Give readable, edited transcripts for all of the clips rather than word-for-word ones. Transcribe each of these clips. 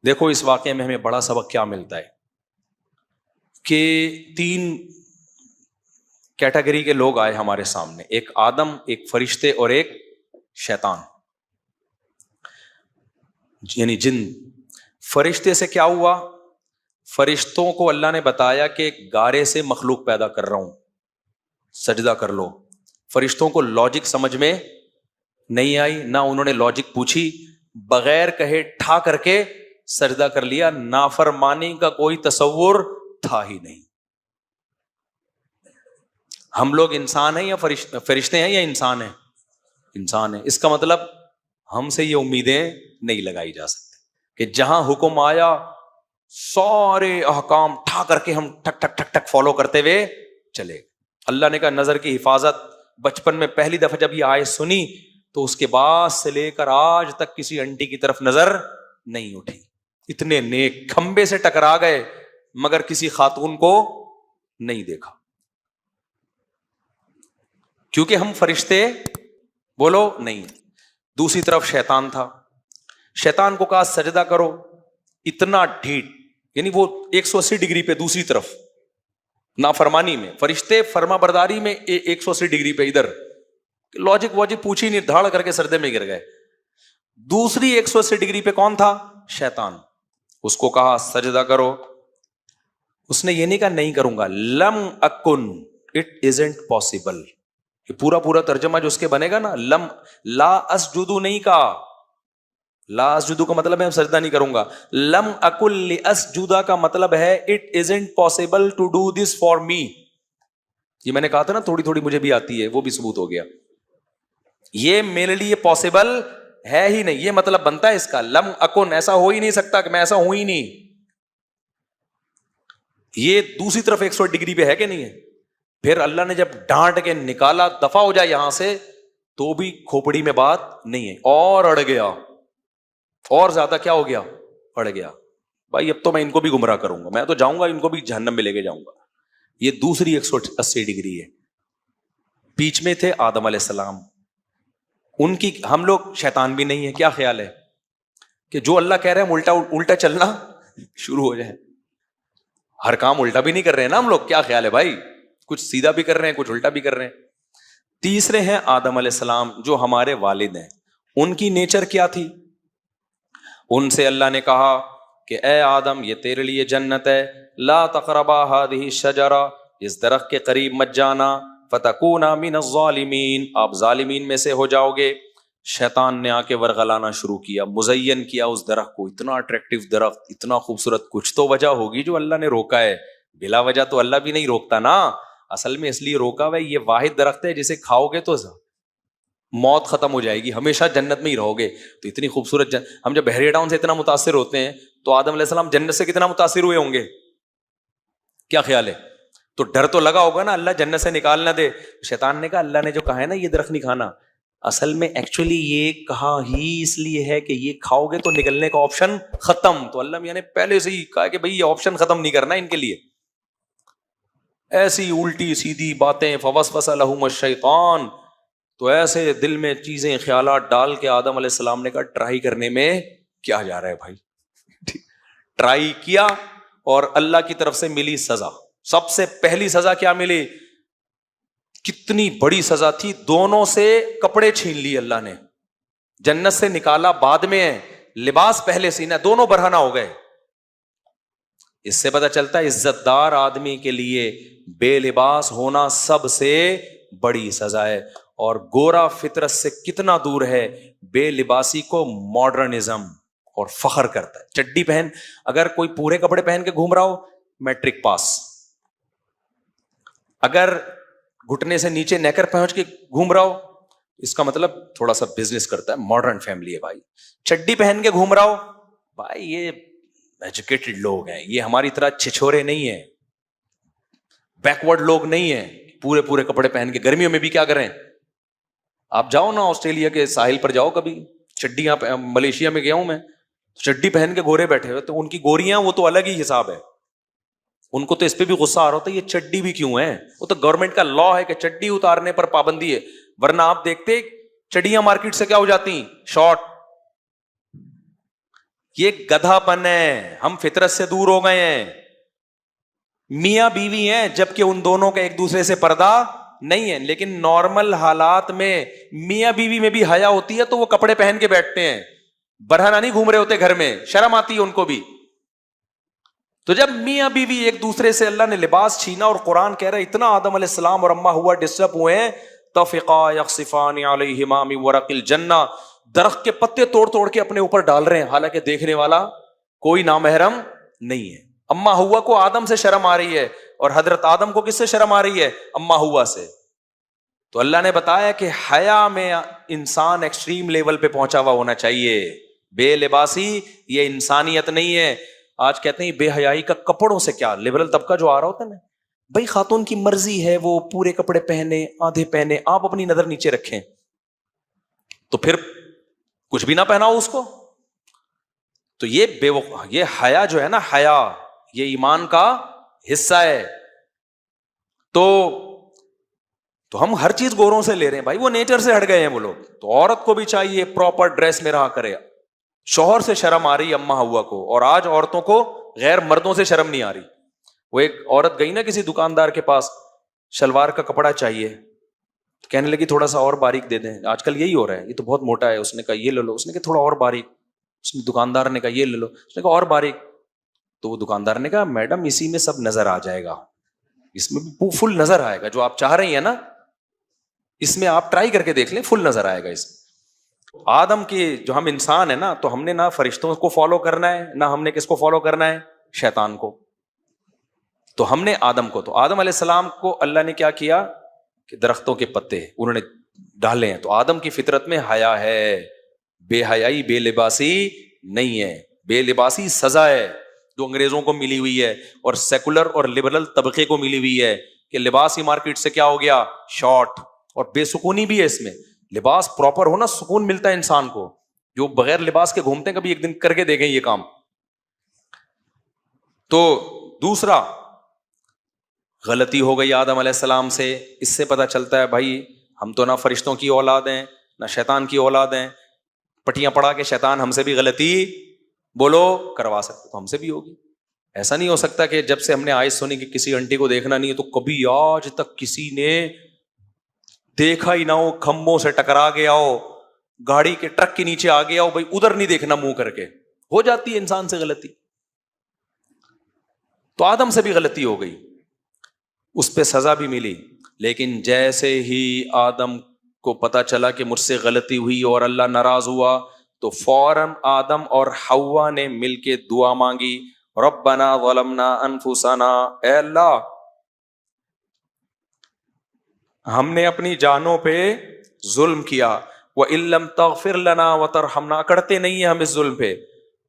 دیکھو اس واقعے میں ہمیں بڑا سبق کیا ملتا ہے کہ 3 کیٹیگری کے لوگ آئے ہمارے سامنے، ایک آدم، ایک فرشتے اور ایک شیطان، یعنی جن۔ فرشتے سے کیا ہوا؟ فرشتوں کو اللہ نے بتایا کہ گارے سے مخلوق پیدا کر رہا ہوں، سجدہ کر لو۔ فرشتوں کو لاجک سمجھ میں نہیں آئی، نہ انہوں نے لاجک پوچھی، بغیر کہے ٹھا کر کے سجدہ کر لیا۔ نافرمانی کا کوئی تصور تھا ہی نہیں۔ ہم لوگ انسان ہیں یا فرشتے ہیں یا انسان ہیں؟ انسان ہیں۔ اس کا مطلب ہم سے یہ امیدیں نہیں لگائی جا سکتی کہ جہاں حکم آیا سارے احکام ٹھا کر کے ہم ٹھک ٹھک ٹھک ٹھک فالو کرتے ہوئے چلے۔ اللہ نے کہا نظر کی حفاظت۔ بچپن میں پہلی دفعہ جب یہ آیت سنی تو اس کے بعد سے لے کر آج تک کسی انٹی کی طرف نظر نہیں اٹھی۔ اتنے نیک، کھمبے سے ٹکرا گئے مگر کسی خاتون کو نہیں دیکھا، کیونکہ ہم فرشتے بولو نہیں۔ دوسری طرف شیطان تھا، شیطان کو کہا سجدہ کرو، اتنا ڈھیٹ، یعنی وہ 180 ڈگری پہ دوسری طرف نافرمانی میں، فرشتے فرما برداری میں 180 ڈگری پہ ادھر، لاجک واجک پوچھی نہیں، دھاڑ کر کے سردے میں گر گئے۔ دوسری 180 ڈگری پہ کون تھا؟ شیطان۔ اس کو کہا سجدہ کرو، اس نے یہ نہیں کہا نہیں کروں گا، لم اکن، اٹ ازنٹ پاسبل۔ یہ پورا ترجمہ جو اس کے بنے گا نا، لا اسجدو نہیں کہا، لا اسجدو کا مطلب ہے سجدہ نہیں کروں گا، لم اکل لاسجدا کا مطلب ہے it isn't possible to do this for me. یہ میں نے کہا تھا نا تھوڑی تھوڑی مجھے بھی آتی ہے، وہ بھی ثبوت ہو گیا، یہ میرے لیے پاسبل ہے ہی نہیں۔ یہ مطلب بنتا ہے اس کا، لم اکن، ایسا ہو ہی نہیں سکتا کہ میں ایسا ہوں ہی نہیں۔ یہ دوسری طرف 180 ڈگری پہ ہے کہ نہیں ہے؟ پھر اللہ نے جب ڈانٹ کے نکالا دفع ہو جائے یہاں سے، تو بھی کھوپڑی میں بات نہیں ہے، اور اڑ گیا، اور زیادہ کیا ہو گیا؟ اڑ گیا۔ بھائی اب تو میں ان کو بھی گمراہ کروں گا، میں تو جاؤں گا ان کو بھی جہنم میں لے کے جاؤں گا۔ یہ دوسری 180 ڈگری ہے۔ بیچ میں تھے آدم علیہ السلام، ان کی، ہم لوگ شیطان بھی نہیں ہے۔ کیا خیال ہے کہ جو اللہ کہہ رہے ہیں ہم الٹا چلنا شروع ہو جائے؟ ہر کام الٹا بھی نہیں کر رہے ہیں نا ہم لوگ، کیا خیال ہے بھائی؟ کچھ سیدھا بھی کر رہے ہیں، کچھ الٹا بھی کر رہے ہیں۔ تیسرے ہیں آدم علیہ السلام جو ہمارے والد ہیں، ان کی نیچر کیا تھی؟ ان سے اللہ نے کہا کہ اے آدم یہ تیرے لیے جنت ہے، لا تقربا ہذہ الشجرہ، اس درخت کے قریب مت جانا، فتکونا من الظالمین، آپ ظالمین میں سے ہو جاؤ گے۔ شیطان نے آ کے ورغلانا شروع کیا، مزین کیا اس درخت کو، اتنا اٹریکٹیو درخت، اتنا خوبصورت، کچھ تو وجہ ہوگی جو اللہ نے روکا ہے، بلا وجہ تو اللہ بھی نہیں روکتا نا۔ اصل میں اس لیے روکا ہوا ہے، یہ واحد درخت ہے جسے کھاؤ گے تو موت ختم ہو جائے گی، ہمیشہ جنت میں ہی رہو گے۔ تو اتنی خوبصورت ہم جب بحیرہ ڈاؤن سے اتنا متاثر ہوتے ہیں تو آدم علیہ السلام جنت سے کتنا متاثر ہوئے ہوں گے؟ کیا خیال ہے؟ تو ڈر تو لگا ہوگا نا اللہ جنت سے نکال نہ دے۔ شیطان نے کہا اللہ نے جو کہا ہے نا یہ درخت نہیں کھانا، اصل میں ایکچولی یہ کہا ہی اس لیے ہے کہ یہ کھاؤ گے تو نکلنے کا آپشن ختم۔ تو اللہ میاں نے پہلے سے ہی کہا کہ بھئی یہ آپشن ختم نہیں کرنا ان کے لیے۔ ایسی الٹی سیدھی باتیں، فوسوس لہم الشیطان، تو ایسے دل میں چیزیں خیالات ڈال کے آدم علیہ السلام نے کہا ٹرائی کرنے میں کیا جا رہا ہے بھائی۔ ٹرائی کیا اور اللہ کی طرف سے ملی سزا۔ سب سے پہلی سزا کیا ملی؟ کتنی بڑی سزا تھی، دونوں سے کپڑے چھین لیے اللہ نے، جنت سے نکالا بعد میں ہے، لباس پہلے سے نہ، دونوں برہنہ ہو گئے۔ اس سے پتہ چلتا ہے عزت دار آدمی کے لیے بے لباس ہونا سب سے بڑی سزا ہے، اور گورا فطرت سے کتنا دور ہے بے لباسی کو ماڈرنزم، اور فخر کرتا ہے۔ چڈی پہن، اگر کوئی پورے کپڑے پہن کے گھوم رہا ہو میٹرک پاس، اگر گھٹنے سے نیچے نیکر پہنچ کے گھوم رہا ہو اس کا مطلب تھوڑا سا بزنس کرتا ہے، ماڈرن فیملی ہے بھائی۔ چڈی پہن کے گھوم رہا ہو بھائی یہ ایجوکیٹڈ لوگ ہیں، یہ ہماری طرح چھچورے نہیں ہیں، بیکورڈ لوگ نہیں ہیں۔ پورے کپڑے پہن کے گرمیوں میں بھی کیا کریں؟ آپ جاؤ نا آسٹریلیا کے ساحل پر جاؤ کبھی، چڈیاں، ملیشیا میں گیا ہوں میں، چڈی پہن کے گورے بیٹھے ہوئے، تو ان کی گوریاں وہ تو الگ ہی حساب ہے، ان کو تو اس پہ بھی غصہ آ رہا ہوتا ہے یہ چڈی بھی کیوں ہے، وہ تو گورنمنٹ کا لا ہے کہ چڈی اتارنے پر پابندی ہے، ورنہ آپ دیکھتے چڈیاں مارکیٹ سے کیا ہو جاتی، شارٹ۔ یہ گدھا پن ہے, ہم فطرت سے دور ہو گئے ہیں. میاں بیوی ہیں جبکہ ان دونوں کا ایک دوسرے سے پردہ نہیں ہے, لیکن نارمل حالات میں میاں بیوی میں بھی حیا ہوتی ہے تو وہ کپڑے پہن کے بیٹھتے ہیں, برہنہ نہیں گھوم رہے ہوتے گھر میں, شرم آتی ہے ان کو بھی. تو جب میاں بیوی ایک دوسرے سے اللہ نے لباس چھینا, اور قرآن کہہ رہا ہے اتنا آدم علیہ السلام اور اما ہوا ڈسٹرب ہوئے ہیں, تفقا یخصفان علیہما من ورق الجنہ, درخت کے پتے توڑ توڑ کے اپنے اوپر ڈال رہے ہیں, حالانکہ دیکھنے والا کوئی نامحرم نہیں ہے. اما ہوا کو آدم سے شرم آ رہی ہے, اور حضرت آدم کو کس سے شرم آ رہی ہے؟ اما ہوا سے. تو اللہ نے بتایا کہ حیا میں انسان ایکسٹریم لیول پہ پہنچا ہوا ہونا چاہیے. بے لباسی یہ انسانیت نہیں ہے. آج کہتے ہیں بے حیائی کا کپڑوں سے کیا, لبرل طبقہ جو آ رہا ہوتا ہے نا, بھائی خاتون کی مرضی ہے وہ پورے کپڑے پہنے آدھے پہنے, آپ اپنی نظر نیچے رکھیں, تو پھر کچھ بھی نہ پہناؤ اس کو. تو یہ حیا جو ہے نا, حیا یہ ایمان کا حصہ ہے. تو ہم ہر چیز گوروں سے لے رہے ہیں بھائی, وہ نیچر سے ہٹ گئے ہیں وہ لوگ. تو عورت کو بھی چاہیے پراپر ڈریس میں رہا کرے. شوہر سے شرم آ رہی اما ہوا کو, اور آج عورتوں کو غیر مردوں سے شرم نہیں آ رہی. وہ ایک عورت گئی نا کسی دکاندار کے پاس, شلوار کا کپڑا چاہیے, تو کہنے لگی تھوڑا سا اور باریک دے دیں, آج کل یہی ہو رہا ہے, یہ تو بہت موٹا ہے. اس نے کہا یہ لے لو, اس نے کہا تھوڑا اور باریک. اس نے دکاندار نے کہا یہ لے لو, اس نے کہا اور باریک. تو وہ دکاندار نے کہا میڈم اسی میں سب نظر آ جائے گا, اس میں بھی فل نظر آئے گا, جو آپ چاہ رہی ہیں نا اس میں آپ ٹرائی کر کے دیکھ لیں, فل نظر آئے گا اس میں. آدم کی جو ہم انسان ہیں نا, تو ہم نے نہ فرشتوں کو فالو کرنا ہے, نہ ہم نے کس کو فالو کرنا ہے, شیطان کو. تو ہم نے آدم کو, تو آدم علیہ السلام کو اللہ نے کیا کیا کہ درختوں کے پتے انہوں نے ڈالے ہیں. تو آدم کی فطرت میں حیا ہے, بے حیائی بے لباسی نہیں ہے. بے لباسی سزا ہے جو انگریزوں کو ملی ہوئی ہے, اور سیکولر اور لبرل طبقے کو ملی ہوئی ہے, کہ لباس ہی مارکیٹ سے کیا ہو گیا, شارٹ. اور بے سکونی بھی ہے اس میں. لباس پراپر ہونا سکون ملتا ہے انسان کو. جو بغیر لباس کے گھومتے ہیں کبھی ایک دن کر کے دیکھیں یہ کام. تو دوسرا غلطی ہو گئی آدم علیہ السلام سے. اس سے پتہ چلتا ہے بھائی ہم تو نہ فرشتوں کی اولاد ہیں نہ شیطان کی اولاد ہیں. پٹیاں پڑھا کے شیطان ہم سے بھی غلطی بولو کروا سکتے, تو ہم سے بھی ہوگی. ایسا نہیں ہو سکتا کہ جب سے ہم نے آیت سنی کہ کسی آنٹی کو دیکھنا نہیں ہے تو کبھی آج تک کسی نے دیکھا ہی نہ ہو, کھمبوں سے ٹکرا گیا ہو, گاڑی کے ٹرک کے نیچے آ گیا ہو, بھائی ادھر نہیں دیکھنا منہ کر کے. ہو جاتی ہے انسان سے غلطی. تو آدم سے بھی غلطی ہو گئی, اس پہ سزا بھی ملی. لیکن جیسے ہی آدم کو پتا چلا کہ مجھ سے غلطی ہوئی اور اللہ ناراض ہوا, تو فوراً آدم اور حوا نے مل کے دعا مانگی, ربنا ظلمنا انفسنا, اے اللہ ہم نے اپنی جانوں پہ ظلم کیا, وَإِن لَّمْ تَغْفِرْ لَنَا وَتَرْحَمْنَا, اکڑتے نہیں ہیں ہم اس ظلم پہ,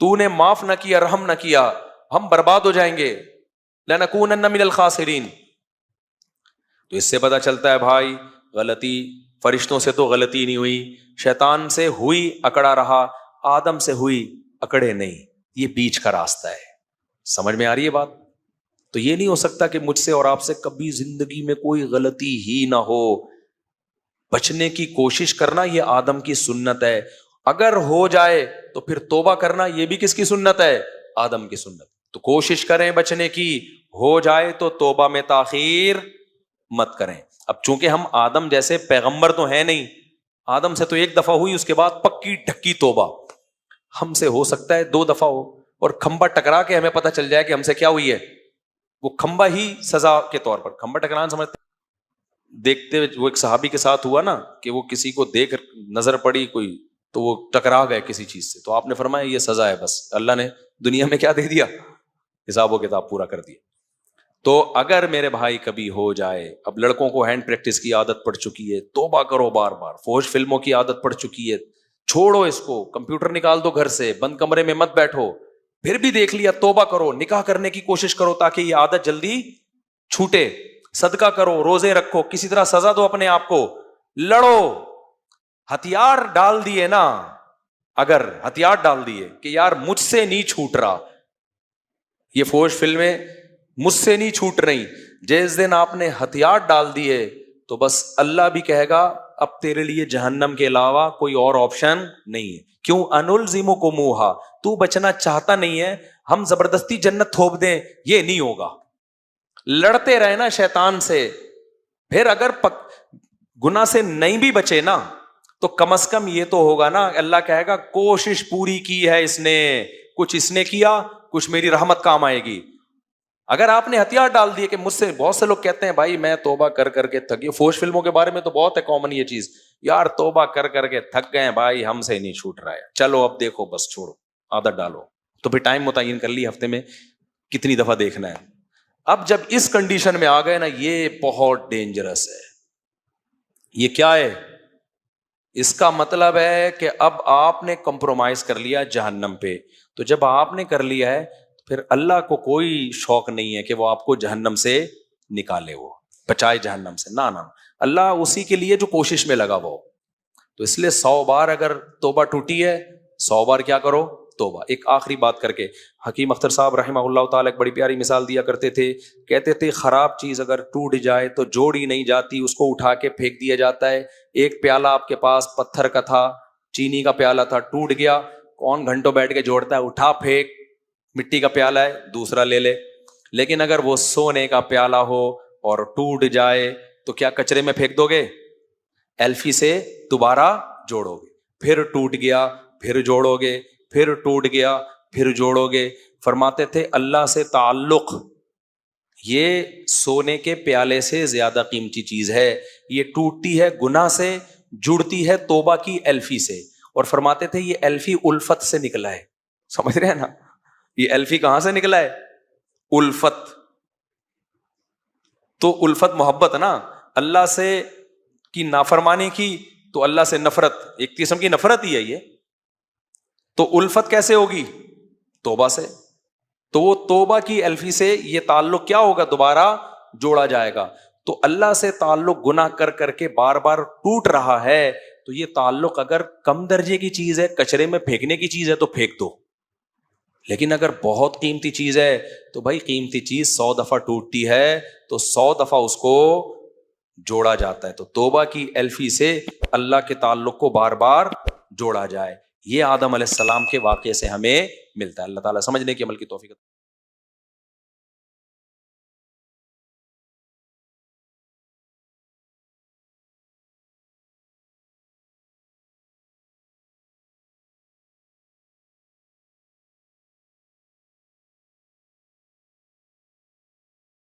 تو نے معاف نہ کیا رحم نہ کیا, ہم برباد ہو جائیں گے, لَنَكُونَنَّ مِنَ الْخَاسِرِينَ. تو اس سے پتہ چلتا ہے بھائی غلطی فرشتوں سے تو غلطی نہیں ہوئی, شیطان سے ہوئی اکڑا رہا, آدم سے ہوئی اکڑے نہیں. یہ بیچ کا راستہ ہے. سمجھ میں آ رہی ہے بات؟ تو یہ نہیں ہو سکتا کہ مجھ سے اور آپ سے کبھی زندگی میں کوئی غلطی ہی نہ ہو. بچنے کی کوشش کرنا یہ آدم کی سنت ہے. اگر ہو جائے تو پھر توبہ کرنا یہ بھی کس کی سنت ہے؟ آدم کی سنت. تو کوشش کریں بچنے کی, ہو جائے تو توبہ میں تاخیر مت کریں. اب چونکہ ہم آدم جیسے پیغمبر تو ہیں نہیں, آدم سے تو ایک دفعہ ہوئی, اس کے بعد پکی ڈھکی توبہ. ہم سے ہو سکتا ہے 2 دفعہ ہو, اور کھمبا ٹکرا کے ہمیں پتہ چل جائے کہ ہم سے کیا ہوئی ہے. وہ کھمبا ہی سزا کے طور پر, کھمبا ٹکرانا سمجھتے دیکھتے ہوئے, وہ ایک صحابی کے ساتھ ہوا نا کہ وہ کسی کو دیکھ نظر پڑی کوئی, تو وہ ٹکرا گئے کسی چیز سے, تو آپ نے فرمایا یہ سزا ہے, بس اللہ نے دنیا میں کیا دے دیا, حساب و کتاب پورا کر دیا. تو اگر میرے بھائی کبھی ہو جائے, اب لڑکوں کو ہینڈ پریکٹس کی عادت پڑ چکی ہے, توبہ کرو بار بار. فوج فلموں کی عادت پڑ چکی ہے, چھوڑو اس کو, کمپیوٹر نکال دو گھر سے, بند کمرے میں مت بیٹھو. پھر بھی دیکھ لیا, توبہ کرو, نکاح کرنے کی کوشش کرو تاکہ یہ عادت جلدی چھوٹے. صدقہ کرو, روزے رکھو, کسی طرح سزا دو اپنے آپ کو, لڑو. ہتھیار ڈال دیے نا, اگر ہتھیار ڈال دیے کہ یار مجھ سے نہیں چھوٹ رہا, یہ فوج فلمیں مجھ سے نہیں چھوٹ رہی, جس دن آپ نے ہتھیار ڈال دیے تو بس اللہ بھی کہے گا اب تیرے لیے جہنم کے علاوہ کوئی اور آپشن نہیں ہے. کیوں؟ انلزمکموہا، تو بچنا چاہتا نہیں ہے، ہم زبردستی جنت تھوپ دیں، یہ نہیں ہوگا. لڑتے رہے نا شیطان سے. پھر اگر گناہ سے نہیں بھی بچے نا تو کم از کم یہ تو ہوگا نا، اللہ کہے گا کوشش پوری کی ہے اس نے، کچھ اس نے کیا، کچھ میری رحمت کام آئے گی. اگر آپ نے ہتھیار ڈال دیے، کہ مجھ سے بہت سے لوگ کہتے ہیں بھائی میں توبہ کر کر کے تھک گیا، فوش فلموں کے بارے میں تو بہت ہے کامن یہ چیز، یار توبہ کر کر کے تھک گئے بھائی، ہم سے نہیں چھوٹ رہا ہے، چلو اب دیکھو بس چھوڑو، عادت ڈالو. تو پھر ٹائم متعین کر لی ہفتے میں کتنی دفعہ دیکھنا ہے. اب جب اس کنڈیشن میں آ گئے نا، یہ بہت ڈینجرس ہے. یہ کیا ہے؟ اس کا مطلب ہے کہ اب آپ نے کمپرومائز کر لیا جہنم پہ. تو جب آپ نے کر لیا ہے پھر اللہ کو کوئی شوق نہیں ہے کہ وہ آپ کو جہنم سے نکالے، وہ بچائے جہنم سے، نہ اللہ اسی کے لیے جو کوشش میں لگا وہ. تو اس لیے 100 بار اگر توبہ ٹوٹی ہے، 100 بار کیا کرو؟ توبہ. ایک آخری بات کر کے، حکیم اختر صاحب رحمہ اللہ تعالیٰ ایک بڑی پیاری مثال دیا کرتے تھے. کہتے تھے خراب چیز اگر ٹوٹ جائے تو جوڑی نہیں جاتی، اس کو اٹھا کے پھینک دیا جاتا ہے. ایک پیالہ آپ کے پاس پتھر کا تھا، چینی کا پیالہ تھا، ٹوٹ گیا، کون گھنٹوں بیٹھ کے جوڑتا ہے؟ اٹھا پھینک. مٹی کا پیالہ ہے دوسرا لے لے. لیکن اگر وہ سونے کا پیالہ ہو اور ٹوٹ جائے تو کیا کچرے میں پھینک دو گے؟ ایلفی سے دوبارہ جوڑو گے. پھر ٹوٹ گیا پھر جوڑو گے، پھر ٹوٹ گیا پھر جوڑو گے. فرماتے تھے اللہ سے تعلق یہ سونے کے پیالے سے زیادہ قیمتی چیز ہے. یہ ٹوٹتی ہے گناہ سے، جڑتی ہے توبہ کی ایلفی سے. اور فرماتے تھے یہ ایلفی الفت سے نکلا ہے. سمجھ رہے ہیں نا؟ یہ ایلفی کہاں سے نکلا ہے؟ الفت. تو الفت محبت نا، اللہ سے کی نافرمانی کی تو اللہ سے نفرت، ایک قسم کی نفرت ہی ہے یہ. تو الفت کیسے ہوگی؟ توبہ سے. تو وہ توبہ کی الفی سے یہ تعلق کیا ہوگا؟ دوبارہ جوڑا جائے گا. تو اللہ سے تعلق گناہ کر کر کے بار بار ٹوٹ رہا ہے، تو یہ تعلق اگر کم درجے کی چیز ہے، کچرے میں پھینکنے کی چیز ہے تو پھینک دو. لیکن اگر بہت قیمتی چیز ہے تو بھائی قیمتی چیز 100 دفعہ ٹوٹتی ہے تو 100 دفعہ اس کو جوڑا جاتا ہے. تو توبہ کی الفی سے اللہ کے تعلق کو بار بار جوڑا جائے. یہ آدم علیہ السلام کے واقعے سے ہمیں ملتا ہے. اللہ تعالیٰ سمجھنے کی عمل کی توفیق